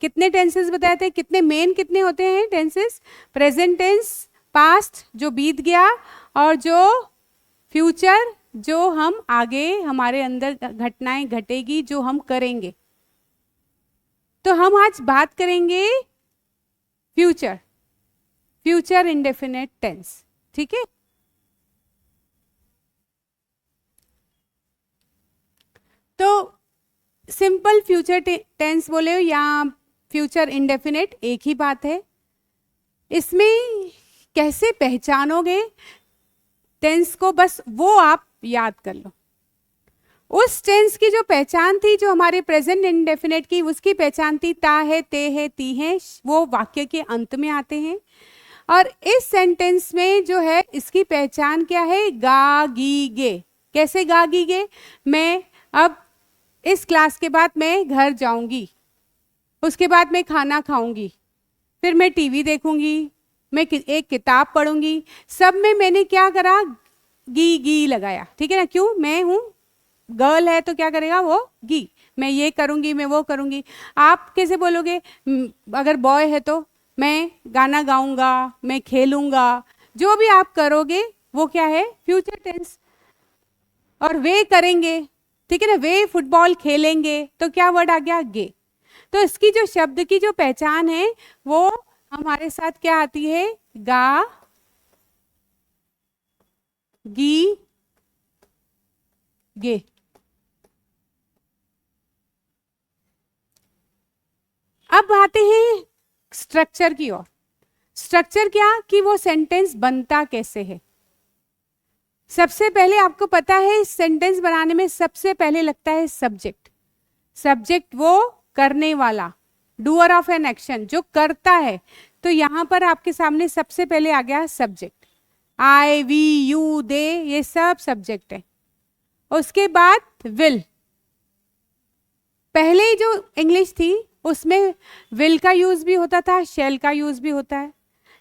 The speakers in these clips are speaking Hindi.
कितने टेंसेस बताए थे, कितने मेन कितने होते हैं टेंसेस? प्रेजेंट टेंस, पास्ट जो बीत गया, और जो फ्यूचर जो हम आगे हमारे अंदर घटनाएं घटेगी जो हम करेंगे। तो हम आज बात करेंगे फ्यूचर, फ्यूचर इंडेफिनिट टेंस, ठीक है। तो सिंपल फ्यूचर टेंस बोले या फ्यूचर इंडेफिनिट एक ही बात है। इसमें कैसे पहचानोगे टेंस को, बस वो आप याद कर लो। उस टेंस की जो पहचान थी, जो हमारे प्रेजेंट इंडेफिनिट की, उसकी पहचान थी ता है, ते है, ती है, वो वाक्य के अंत में आते हैं। और इस सेंटेंस में जो है इसकी पहचान क्या है? गा गी गे। कैसे गा गी गे? मैं अब इस क्लास के बाद मैं घर जाऊंगी, उसके बाद मैं खाना खाऊंगी, फिर मैं टीवी देखूंगी, मैं एक किताब पढ़ूंगी, सब में मैंने क्या करा? गी गी लगाया, ठीक है ना। क्यों? मैं हूं, गर्ल है तो क्या करेगा वो? गी। मैं ये करूंगी, मैं वो करूंगी। आप कैसे बोलोगे? अगर बॉय है तो मैं गाना गाऊंगा, मैं खेलूंगा, जो भी आप करोगे वो क्या है? Future tense. और वे करेंगे, ठीक है ना, वे फुटबॉल खेलेंगे, तो क्या वर्ड आ गया? गे। तो इसकी जो शब्द की जो पहचान है वो हमारे साथ क्या आती है? गा गी गे। अब आते हैं स्ट्रक्चर की ओर। स्ट्रक्चर क्या कि वो सेंटेंस बनता कैसे है। सबसे पहले आपको पता है सेंटेंस बनाने में सबसे पहले लगता है सब्जेक्ट। सब्जेक्ट वो करने वाला, डूअर ऑफ एन एक्शन, जो करता है। तो यहां पर आपके सामने सबसे पहले आ गया सब्जेक्ट। आई, वी, यू, दे, ये सब सब्जेक्ट है। उसके बाद विल। पहले जो इंग्लिश थी उसमें विल का यूज भी होता था, शैल का यूज भी होता है,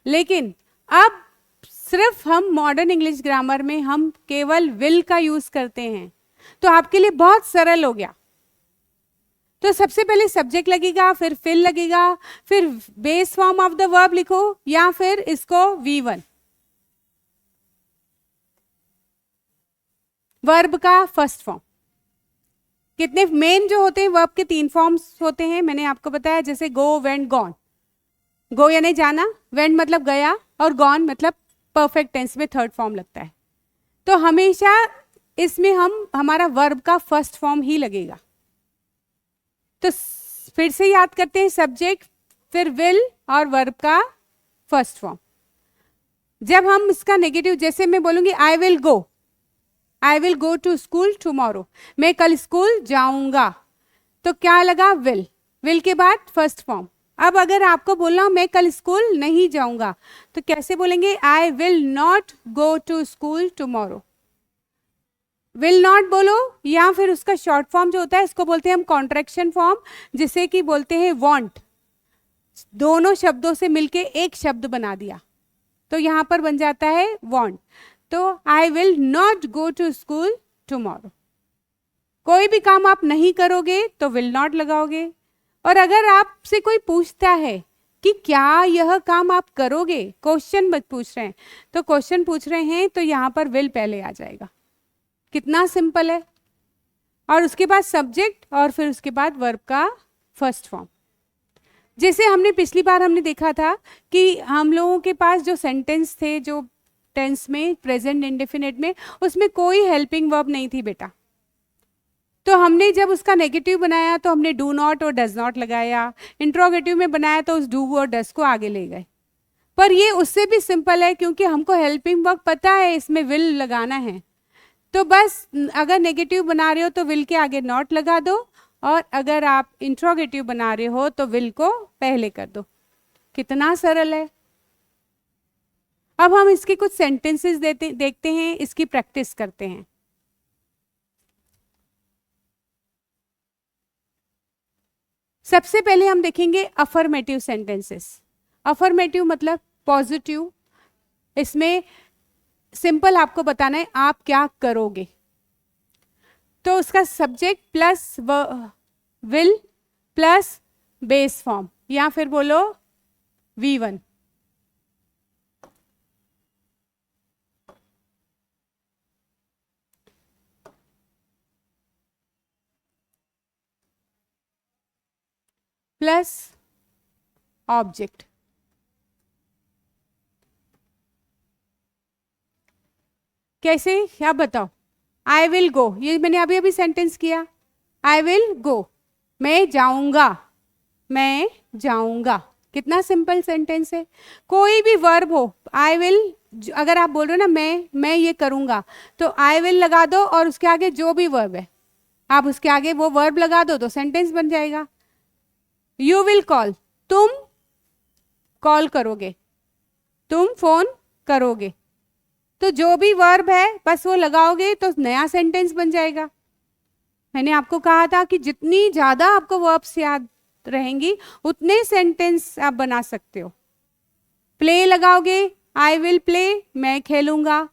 लेकिन अब सिर्फ हम मॉडर्न इंग्लिश ग्रामर में हम केवल विल का यूज करते हैं। तो आपके लिए बहुत सरल हो गया। तो सबसे पहले सब्जेक्ट लगेगा, फिर फिल लगेगा, फिर base form of the verb लिखो, या फिर इसको V1, वर्ब का फर्स्ट फॉर्म। कितने मेन जो होते हैं वर्ब के 3 फॉर्म्स होते हैं, मैंने आपको बताया, जैसे गो, वेंट, गॉन। गो यानी जाना, वेंट मतलब गया, और गॉन मतलब परफेक्ट टेंस में थर्ड फॉर्म लगता है। तो हमेशा इसमें हम हमारा वर्ब का फर्स्ट फॉर्म ही लगेगा। तो फिर से याद करते हैं, सब्जेक्ट, फिर विल, और वर्ब का फर्स्ट फॉर्म। जब हम इसका नेगेटिव, जैसे मैं बोलूंगी I will go, I will go to school tomorrow, मैं कल स्कूल जाऊंगा, तो क्या लगा? विल। विल के बाद फर्स्ट फॉर्म। अब अगर आपको बोलना हो मैं कल स्कूल नहीं जाऊंगा, तो कैसे बोलेंगे? I will not go to school tomorrow. Will not बोलो, या फिर उसका शॉर्ट फॉर्म जो होता है इसको बोलते हैं हम कॉन्ट्रैक्शन फॉर्म, जिसे कि बोलते हैं वॉन्ट। दोनों शब्दों से मिलके एक शब्द बना दिया, तो यहां पर बन जाता है वॉन्ट। तो I will not go to school tomorrow. कोई भी काम आप नहीं करोगे तो विल नॉट लगाओगे। और अगर आपसे कोई पूछता है कि क्या यह काम आप करोगे, क्वेश्चन पूछ रहे हैं, तो क्वेश्चन पूछ रहे हैं तो यहां पर विल पहले आ जाएगा। कितना सिंपल है। और उसके बाद सब्जेक्ट, और फिर उसके बाद वर्ब का फर्स्ट फॉर्म। जैसे हमने पिछली बार हमने देखा था कि हम लोगों के पास जो सेंटेंस थे, जो टेंस में प्रेजेंट इंडेफिनिट में, उसमें कोई हेल्पिंग वर्ब नहीं थी बेटा। तो हमने जब उसका नेगेटिव बनाया तो हमने डू नॉट और डज नॉट लगाया, इंट्रोगेटिव में बनाया तो उस डू और डज को आगे ले गए। पर ये उससे भी सिंपल है, क्योंकि हमको हेल्पिंग वर्ब पता है इसमें विल लगाना है। तो बस अगर नेगेटिव बना रहे हो तो विल के आगे नॉट लगा दो, और अगर आप इंट्रोगेटिव बना रहे हो तो विल को पहले कर दो। कितना सरल है। अब हम इसके कुछ सेंटेंसेस देखते हैं, इसकी प्रैक्टिस करते हैं। सबसे पहले हम देखेंगे अफर्मेटिव सेंटेंसेस। अफर्मेटिव मतलब पॉजिटिव। इसमें सिंपल आपको बताना है आप क्या करोगे। तो उसका subject plus will plus base form, या फिर बोलो V1। Plus object. कैसे, क्या बताओ? आई विल गो, ये मैंने अभी अभी सेंटेंस किया। आई विल गो, मैं जाऊंगा, मैं जाऊंगा। कितना सिंपल सेंटेंस है। कोई भी वर्ब हो, आई विल, अगर आप बोल रहे हो ना मैं ये करूंगा, तो आई विल लगा दो और उसके आगे जो भी वर्ब है आप उसके आगे वो वर्ब लगा दो तो सेंटेंस बन जाएगा। यू विल कॉल, तुम कॉल करोगे, तुम फोन करोगे, तो जो भी वर्ब है बस वो लगाओगे तो नया सेंटेंस बन जाएगा। मैंने आपको कहा था कि जितनी ज्यादा आपको वर्ब्स याद रहेंगी उतने सेंटेंस आप बना सकते हो। प्ले लगाओगे, आई विल प्ले, मैं खेलूंगा।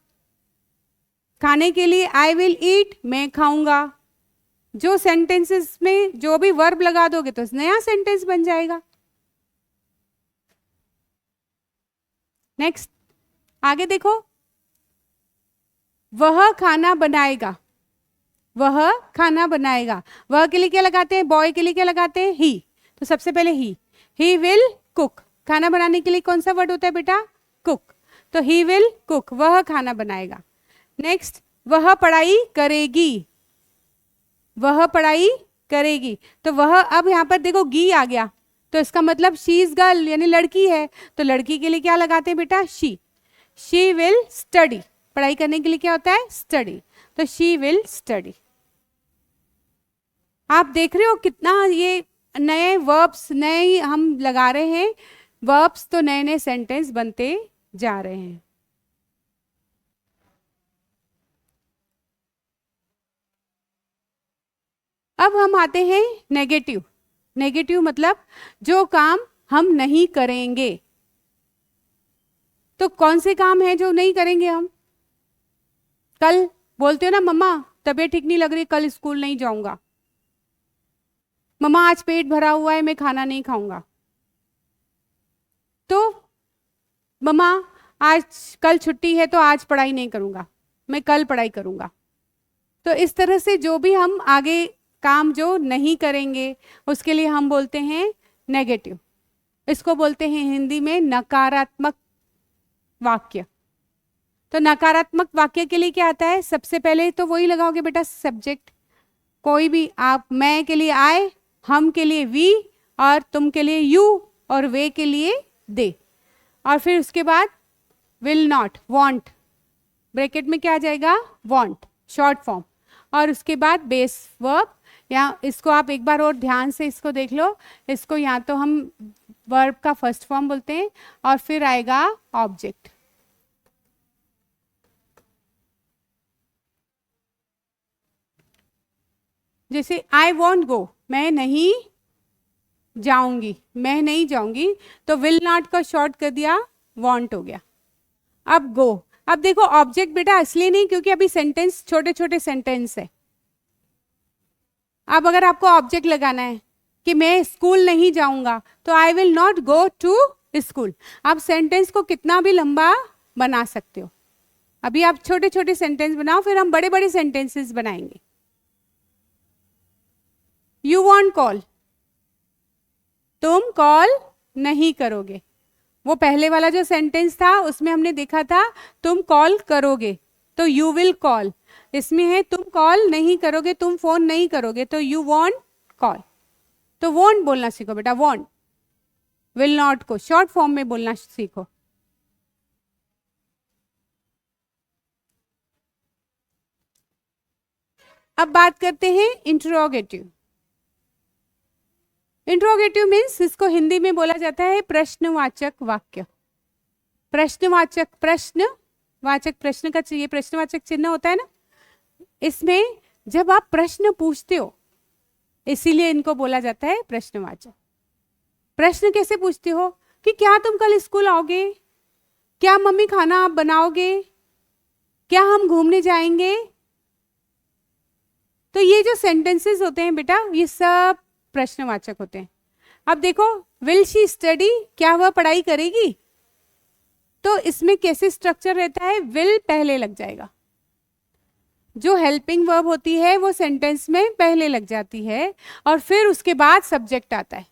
खाने के लिए आई विल ईट, मैं खाऊंगा। जो सेंटेंसेस में जो भी वर्ब लगा दोगे तो नया सेंटेंस बन जाएगा। नेक्स्ट, आगे देखो, वह खाना बनाएगा, वह खाना बनाएगा। वह के लिए क्या लगाते हैं? बॉय के लिए क्या लगाते हैं? ही। तो सबसे पहले ही विल कुक। खाना बनाने के लिए कौन सा वर्ड होता है बेटा? कुक। तो ही विल कुक, वह खाना बनाएगा। नेक्स्ट, वह पढ़ाई करेगी, वह पढ़ाई करेगी। तो वह, अब यहां पर देखो गी आ गया, तो इसका मतलब शी इज गर्ल, यानी लड़की है। तो लड़की के लिए क्या लगाते हैं बेटा? She will study. पढ़ाई करने के लिए क्या होता है? स्टडी। तो शी विल स्टडी। आप देख रहे हो कितना ये नए वर्ब्स नए हम लगा रहे हैं। वर्ब्स तो नए नए सेंटेंस बनते जा रहे हैं। अब हम आते हैं नेगेटिव। नेगेटिव मतलब जो काम हम नहीं करेंगे। तो कौन से काम हैं जो नहीं करेंगे हम? कल बोलते हो ना, मम्मा तबीयत ठीक नहीं लग रही, कल स्कूल नहीं जाऊंगा। मम्मा आज पेट भरा हुआ है, मैं खाना नहीं खाऊंगा। तो मम्मा आज कल छुट्टी है तो आज पढ़ाई नहीं करूंगा, मैं कल पढ़ाई करूंगा। तो इस तरह से जो भी हम आगे काम जो नहीं करेंगे उसके लिए हम बोलते हैं नेगेटिव। इसको बोलते हैं हिंदी में नकारात्मक वाक्य। तो नकारात्मक वाक्य के लिए क्या आता है? सबसे पहले तो वही लगाओगे बेटा, सब्जेक्ट। कोई भी आप, मैं के लिए आई, हम के लिए वी, और तुम के लिए यू, और वे के लिए दे। और फिर उसके बाद विल नॉट, वॉन्ट, ब्रैकेट में क्या आ जाएगा? Want, short form. और उसके बाद बेस वर्ब। या इसको आप एक बार और ध्यान से इसको देख लो। इसको यहाँ तो हम वर्ब का फर्स्ट फॉर्म बोलते हैं, और फिर आएगा ऑब्जेक्ट। जैसे आई वॉन्ट गो, मैं नहीं जाऊंगी, मैं नहीं जाऊंगी, तो विल नॉट का शॉर्ट कर दिया, वॉन्ट हो गया। अब गो, अब देखो ऑब्जेक्ट बेटा इसलिए नहीं क्योंकि अभी सेंटेंस छोटे छोटे सेंटेंस है। अब अगर आपको ऑब्जेक्ट लगाना है कि मैं स्कूल नहीं जाऊंगा, तो I will not go to school. आप सेंटेंस को कितना भी लंबा बना सकते हो। अभी आप छोटे छोटे सेंटेंस बनाओ, फिर हम बड़े बड़े सेंटेंसेस बनाएंगे। यू वॉन्ट कॉल, तुम कॉल नहीं करोगे। वो पहले वाला जो सेंटेंस था उसमें हमने देखा था तुम कॉल करोगे, तो यू विल कॉल। इसमें है तुम कॉल नहीं करोगे, तुम फोन नहीं करोगे, तो यू वॉन्ट कॉल। तो वॉन्ट बोलना सीखो बेटा, वॉन्ट। विल नॉट को शॉर्ट फॉर्म में बोलना सीखो। अब बात करते हैं इंट्रोगेटिव। इंट्रोगेटिव मीन्स, इसको हिंदी में बोला जाता है प्रश्नवाचक वाक्य। प्रश्नवाचक, प्रश्नवाचक, प्रश्न का ये प्रश्नवाचक चिन्ह होता है ना, इसमें जब आप प्रश्न पूछते हो इसीलिए इनको बोला जाता है प्रश्नवाचक। प्रश्न कैसे पूछते हो? कि क्या तुम कल स्कूल आओगे? क्या मम्मी खाना आप बनाओगे? क्या हम घूमने जाएंगे? तो ये जो सेंटेंसेस होते हैं बेटा, ये सब प्रश्नवाचक होते हैं। अब देखो, विल शी स्टडी, क्या वह पढ़ाई करेगी? तो इसमें कैसे स्ट्रक्चर रहता है, विल पहले लग जाएगा, जो हेल्पिंग वर्ब होती है वो सेंटेंस में पहले लग जाती है, और फिर उसके बाद सब्जेक्ट आता है,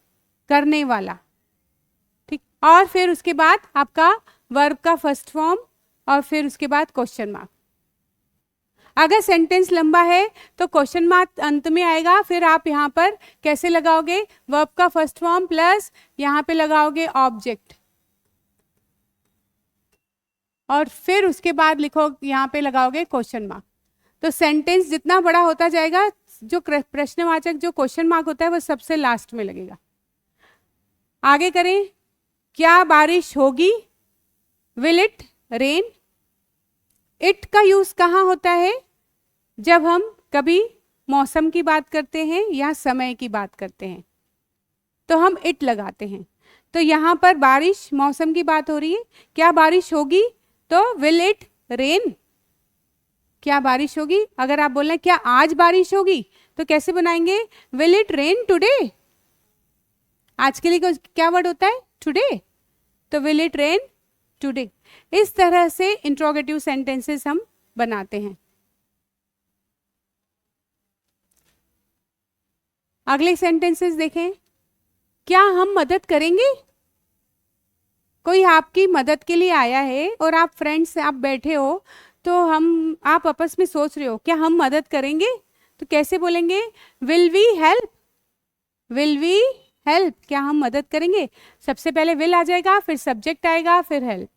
करने वाला, ठीक, और फिर उसके बाद आपका वर्ब का फर्स्ट फॉर्म, और फिर उसके बाद क्वेश्चन मार्क। अगर सेंटेंस लंबा है तो क्वेश्चन मार्क अंत में आएगा, फिर आप यहाँ पर कैसे लगाओगे, वर्ब का फर्स्ट फॉर्म प्लस यहाँ पे लगाओगे ऑब्जेक्ट, और फिर उसके बाद लिखो, यहाँ पे लगाओगे क्वेश्चन मार्क। तो सेंटेंस जितना बड़ा होता जाएगा, जो प्रश्नवाचक जो क्वेश्चन मार्क होता है वो सबसे लास्ट में लगेगा। आगे करें, क्या बारिश होगी, विल इट रेन। इट का यूज कहाँ होता है, जब हम कभी मौसम की बात करते हैं या समय की बात करते हैं तो हम इट लगाते हैं। तो यहाँ पर बारिश, मौसम की बात हो रही है, क्या बारिश होगी, तो विल इट रेन, क्या बारिश होगी। अगर आप बोल रहे हैं क्या आज बारिश होगी, तो कैसे बनाएंगे, विल इट रेन टुडे। आज के लिए क्या वर्ड होता है, टुडे, तो विल इट रेन टुडे। इस तरह से इंट्रोगेटिव सेंटेंसेस हम बनाते हैं। अगले सेंटेंसेस देखें, क्या हम मदद करेंगे। कोई आपकी मदद के लिए आया है और आप फ्रेंड्स आप बैठे हो, तो आप आपस में सोच रहे हो क्या हम मदद करेंगे, तो कैसे बोलेंगे, will we help, will we help, क्या हम मदद करेंगे। सबसे पहले विल आ जाएगा, फिर सब्जेक्ट आएगा, फिर हेल्प।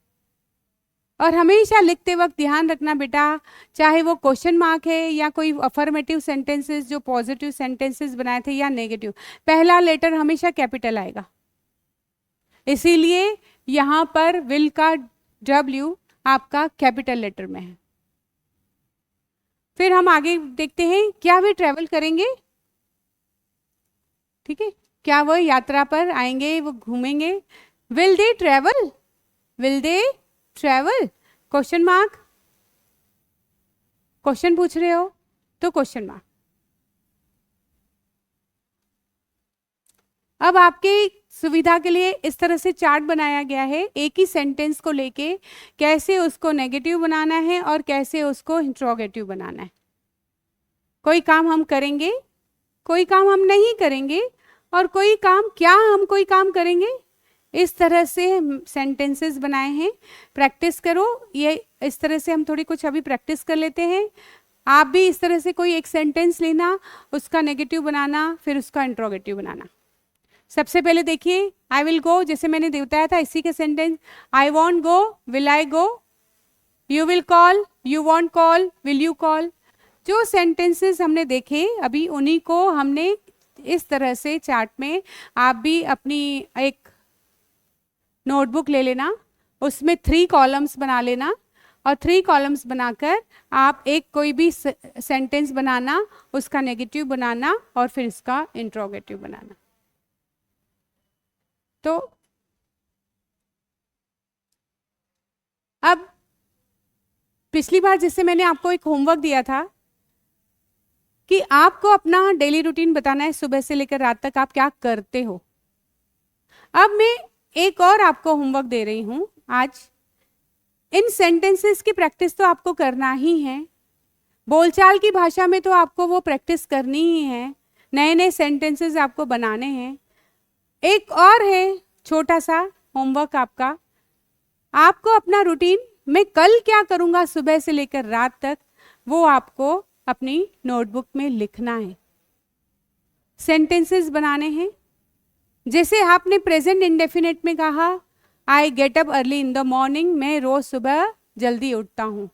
और हमेशा लिखते वक्त ध्यान रखना बेटा, चाहे वो क्वेश्चन मार्क है या कोई अफर्मेटिव सेंटेंसेस जो पॉजिटिव सेंटेंसेस बनाए थे या नेगेटिव, पहला लेटर हमेशा कैपिटल आएगा, इसीलिए यहाँ पर विल का W आपका कैपिटल लेटर में है। फिर हम आगे देखते हैं, क्या वे ट्रेवल करेंगे, ठीक है, क्या वो यात्रा पर आएंगे, वो घूमेंगे, will they travel, will they travel, question mark, question पूछ रहे हो तो क्वेश्चन मार्क। अब आपके सुविधा के लिए इस तरह से चार्ट बनाया गया है, एक ही सेंटेंस को लेके कैसे उसको नेगेटिव बनाना है और कैसे उसको इंट्रोगेटिव बनाना है। कोई काम हम करेंगे, कोई काम हम नहीं करेंगे, और कोई काम, क्या हम कोई काम करेंगे, इस तरह से सेंटेंसेस बनाए हैं। प्रैक्टिस करो, ये इस तरह से हम थोड़ी कुछ अभी प्रैक्टिस कर लेते हैं। आप भी इस तरह से कोई एक सेंटेंस लेना, उसका नेगेटिव बनाना, फिर उसका इंट्रोगेटिव बनाना। सबसे पहले देखिए, आई विल गो, जैसे मैंने बताया था इसी के sentence, I want go, will I go, you will call, you want call, will you call. जो सेंटेंसेस हमने देखे अभी, उन्हीं को हमने इस तरह से चार्ट में, आप भी अपनी एक नोटबुक ले लेना, उसमें 3 कॉलम्स बना लेना, और 3 कॉलम्स बनाकर आप एक कोई भी सेंटेंस बनाना, उसका नेगेटिव बनाना और फिर इसका इंट्रोगेटिव बनाना। तो अब पिछली बार जैसे मैंने आपको एक होमवर्क दिया था कि आपको अपना डेली रूटीन बताना है, सुबह से लेकर रात तक आप क्या करते हो। अब मैं एक और आपको होमवर्क दे रही हूं आज। इन सेंटेंसेस की प्रैक्टिस तो आपको करना ही है, बोलचाल की भाषा में तो आपको वो प्रैक्टिस करनी ही है, नए नए सेंटेंसेस आपको बनाने हैं। एक और है छोटा सा होमवर्क आपका, आपको अपना रूटीन, मैं कल क्या करूंगा सुबह से लेकर रात तक, वो आपको अपनी नोटबुक में लिखना है, सेंटेंसेस बनाने हैं। जैसे आपने प्रेजेंट इंडेफिनिट में कहा, I get up early in the morning, मैं रोज सुबह जल्दी उठता हूं।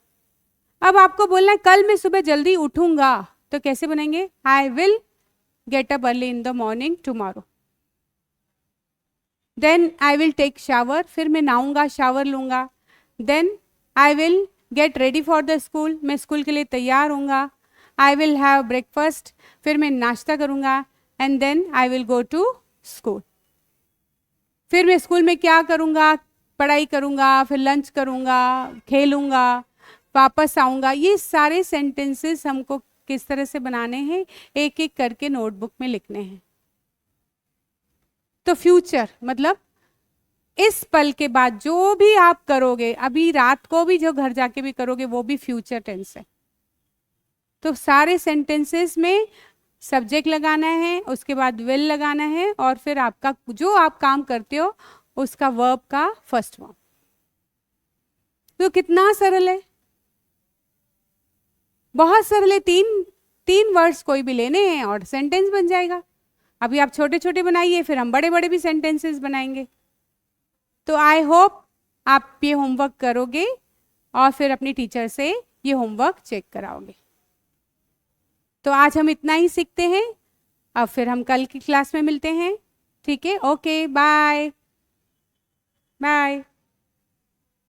अब आपको बोलना है कल मैं सुबह जल्दी उठूंगा, तो कैसे बनेंगे, I will get up early in the morning tomorrow. Then I will take shower, फिर मैं नहाऊंगा, शावर लूंगा। Then I will get ready for the school, मैं स्कूल के लिए तैयार होऊंगा। आई विल हैव ब्रेकफास्ट, फिर मैं नाश्ता करूंगा। And then I will go to school, फिर मैं स्कूल में क्या करूंगा, पढ़ाई करूंगा, फिर लंच करूंगा, खेलूंगा, वापस आऊंगा। ये सारे सेंटेंसेस हमको किस तरह से बनाने हैं, एक एक करके नोटबुक में लिखने हैं। तो फ्यूचर मतलब इस पल के बाद जो भी आप करोगे, अभी रात को भी जो घर जाके भी करोगे, वो भी फ्यूचर टेंस है। तो सारे सेंटेंसेस में सब्जेक्ट लगाना है, उसके बाद विल लगाना है, और फिर आपका जो आप काम करते हो उसका वर्ब का फर्स्ट फॉर्म। तो कितना सरल है, बहुत सरल है। तीन वर्ड्स कोई भी लेने हैं और सेंटेंस बन जाएगा। अभी आप छोटे छोटे बनाइए, फिर हम बड़े बड़े भी सेंटेंसेस बनाएंगे। तो आई होप आप ये होमवर्क करोगे और फिर अपनी टीचर से ये होमवर्क चेक कराओगे। तो आज हम इतना ही सीखते हैं, अब फिर हम कल की क्लास में मिलते हैं। ठीक है, ओके, बाय बाय।